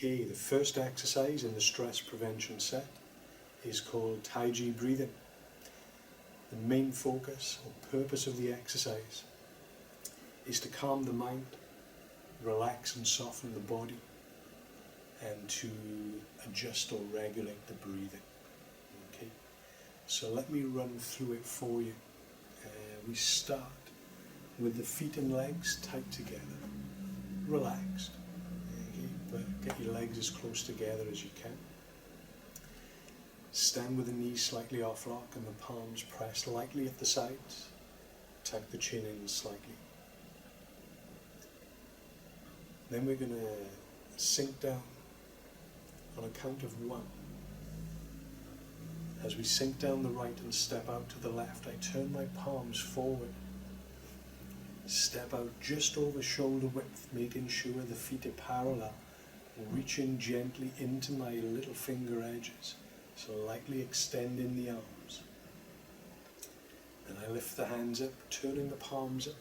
Okay, the first exercise in the stress prevention set is called Taiji Breathing. The main focus or purpose of the exercise is to calm the mind, relax and soften the body, and to adjust or regulate the breathing. Okay, so let me run through it for you. We start with the feet and legs tight together, relaxed. Okay, but get your legs as close together as you can. Stand with the knees slightly off lock and the palms pressed lightly at the sides. Tuck the chin in slightly. Then we're going to sink down on a count of 1. As we sink down the right and step out to the left, I turn my palms forward. Step out just over shoulder width, making sure the feet are parallel. Reaching gently into my little finger edges, so lightly extending the arms. Then I lift the hands up, turning the palms up,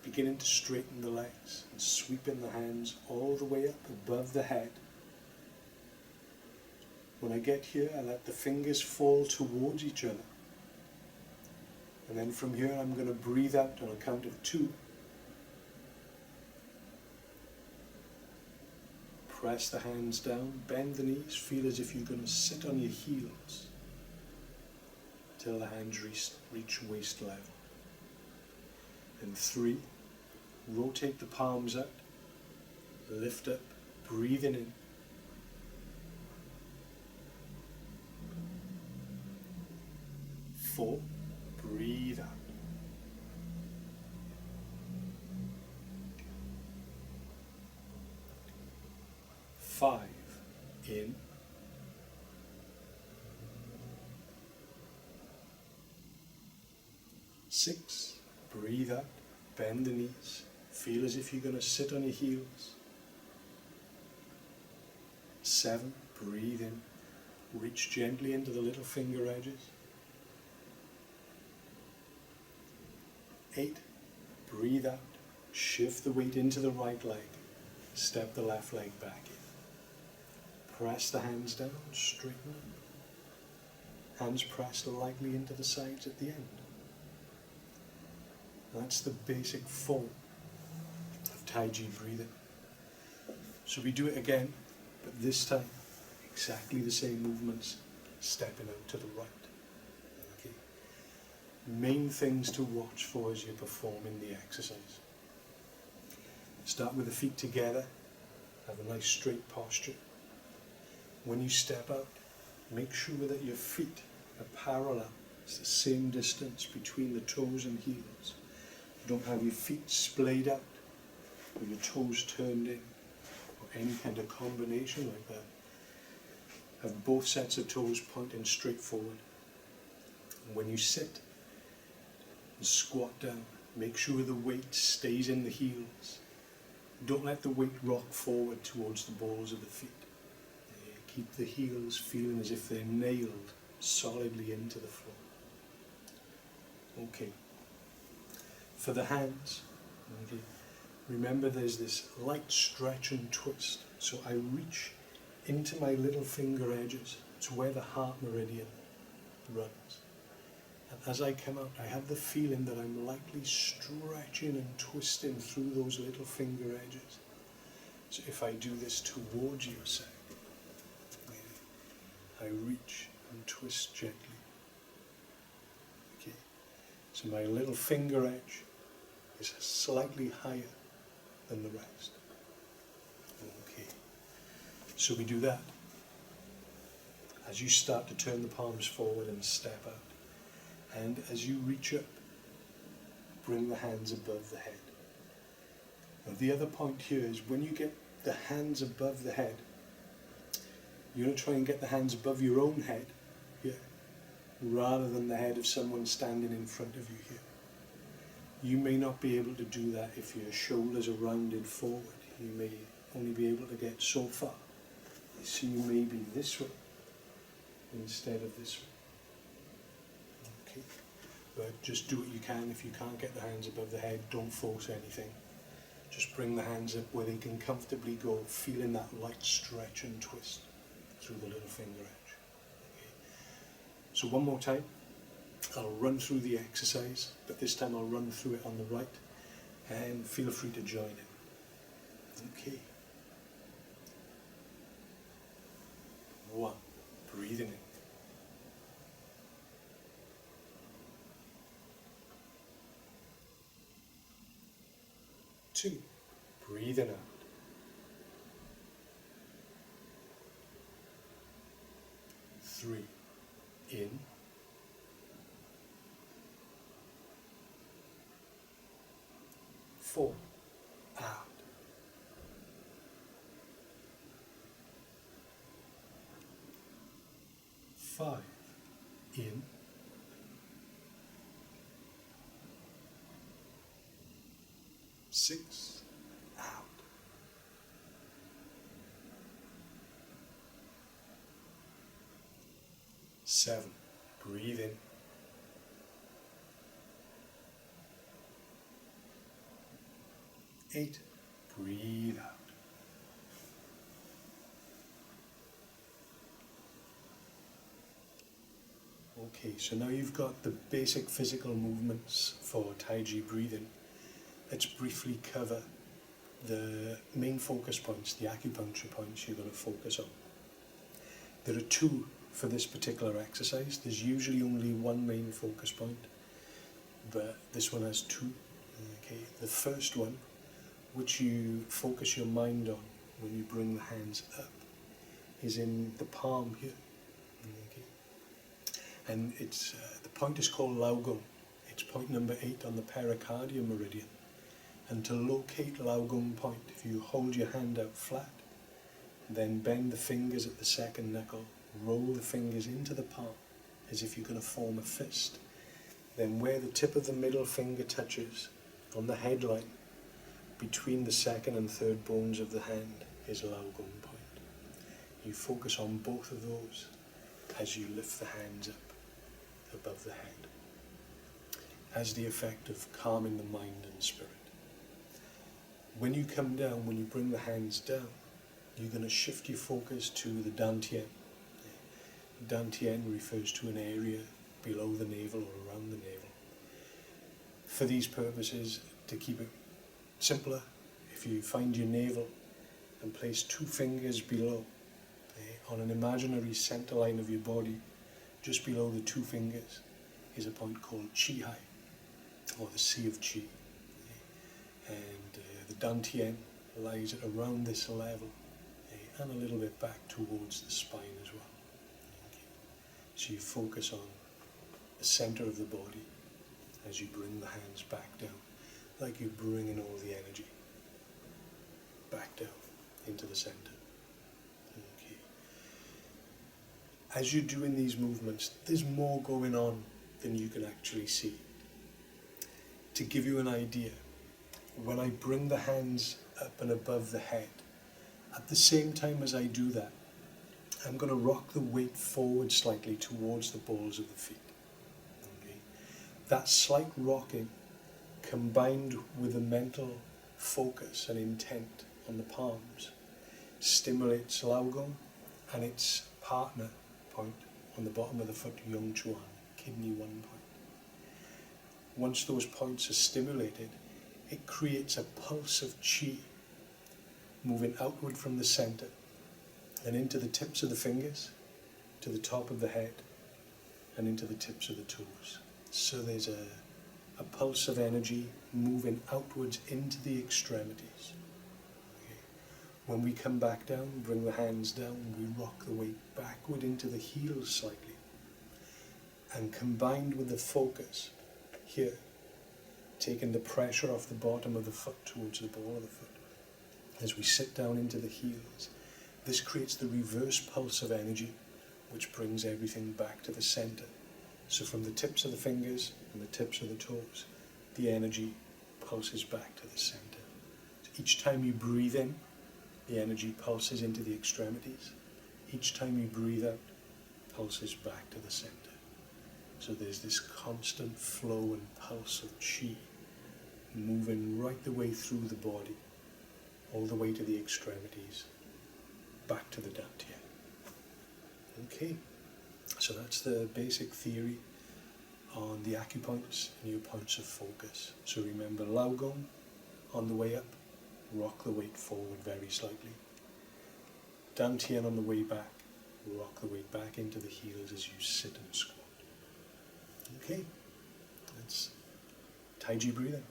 beginning to straighten the legs and sweeping the hands all the way up above the head. When I get here, I let the fingers fall towards each other. And then from here, I'm going to breathe out on a count of 2. Press the hands down, bend the knees, feel as if you're going to sit on your heels until the hands reach waist level. And 3, rotate the palms out, lift up, breathing in. 4, breathe out. 5, in. 6, breathe out, bend the knees, feel as if you're going to sit on your heels. 7, breathe in, reach gently into the little finger edges. 8, breathe out, shift the weight into the right leg, step the left leg back in. Press the hands down, straighten them. Hands pressed lightly into the sides at the end. That's the basic form of Taiji breathing. So we do it again, but this time exactly the same movements, stepping out to the right. Okay. Main things to watch for as you're performing the exercise. Start with the feet together, have a nice straight posture. When you step out, make sure that your feet are parallel. It's the same distance between the toes and heels. You don't have your feet splayed out or your toes turned in or any kind of combination like that. Have both sets of toes pointing straight forward. And when you sit and squat down, make sure the weight stays in the heels. Don't let the weight rock forward towards the balls of the feet. Keep the heels feeling as if they're nailed solidly into the floor. Okay. For the hands, okay, remember there's this light stretch and twist. So I reach into my little finger edges to where the heart meridian runs. And as I come out, I have the feeling that I'm lightly stretching and twisting through those little finger edges. So if I do this towards you a sec, I reach and twist gently. Okay. So my little finger edge is slightly higher than the rest. Okay. So we do that. As you start to turn the palms forward and step out. And as you reach up, bring the hands above the head. Now the other point here is when you get the hands above the head, you're going to try and get the hands above your own head here, rather than the head of someone standing in front of you here. You may not be able to do that if your shoulders are rounded forward. You may only be able to get so far. So you may be this way instead of this way. Okay. But just do what you can. If you can't get the hands above the head, don't force anything. Just bring the hands up where they can comfortably go, feeling that light stretch and twist through the little finger edge. Okay. So one more time, I'll run through the exercise, but this time I'll run through it on the right, and feel free to join in. Okay. 1, breathing in. 2, breathing out. 3, in. 4, out. 5, in. 6, out. 7, breathe in. 8, breathe out. Okay, so now you've got the basic physical movements for Taiji breathing. Let's briefly cover the main focus points, the acupuncture points you're going to focus on. There are 2 for this particular exercise. There's usually only one main focus point, but this one has 2. Okay, the first one, which you focus your mind on when you bring the hands up, is in the palm here. Okay. And it's the point is called Laogong. It's point number 8 on the pericardium meridian. And to locate Laogong point, if you hold your hand out flat, then bend the fingers at the second knuckle, roll the fingers into the palm as if you're going to form a fist. Then where the tip of the middle finger touches on the headline, between the second and third bones of the hand, is Laogong point. You focus on both of those as you lift the hands up above the head, as the effect of calming the mind and spirit. When you come down, when you bring the hands down, you're going to shift your focus to the dantian. Dantian refers to an area below the navel or around the navel. For these purposes, to keep it simpler, if you find your navel and place 2 fingers below, on an imaginary center line of your body, just below the 2 fingers, is a point called Chi Hai, or the Sea of Chi. And the dantian lies at around this level, and a little bit back towards the spine as well. Okay. So you focus on the center of the body as you bring the hands back down, like you're bringing all the energy back down into the center. Okay. As you're doing these movements, there's more going on than you can actually see. To give you an idea, when I bring the hands up and above the head, at the same time as I do that, I'm going to rock the weight forward slightly towards the balls of the feet. Okay. That slight rocking, combined with a mental focus and intent on the palms, stimulates Laogong and its partner point on the bottom of the foot, Yong Chuan, kidney 1 point. Once those points are stimulated, it creates a pulse of chi moving outward from the center and into the tips of the fingers, to the top of the head, and into the tips of the toes. So there's a pulse of energy moving outwards into the extremities. Okay. When we come back down, bring the hands down, we rock the weight backward into the heels slightly. And combined with the focus here, taking the pressure off the bottom of the foot towards the ball of the foot, as we sit down into the heels, this creates the reverse pulse of energy, which brings everything back to the center. So from the tips of the fingers and the tips of the toes, the energy pulses back to the center. So each time you breathe in, the energy pulses into the extremities. Each time you breathe out, pulses back to the center. So there's this constant flow and pulse of chi moving right the way through the body, all the way to the extremities, back to the dantian. Okay, so that's the basic theory on the acupoints and your points of focus. So remember, Laogong on the way up, rock the weight forward very slightly. Dantian on the way back, rock the weight back into the heels as you sit and squat. Okay, that's Taiji breathing.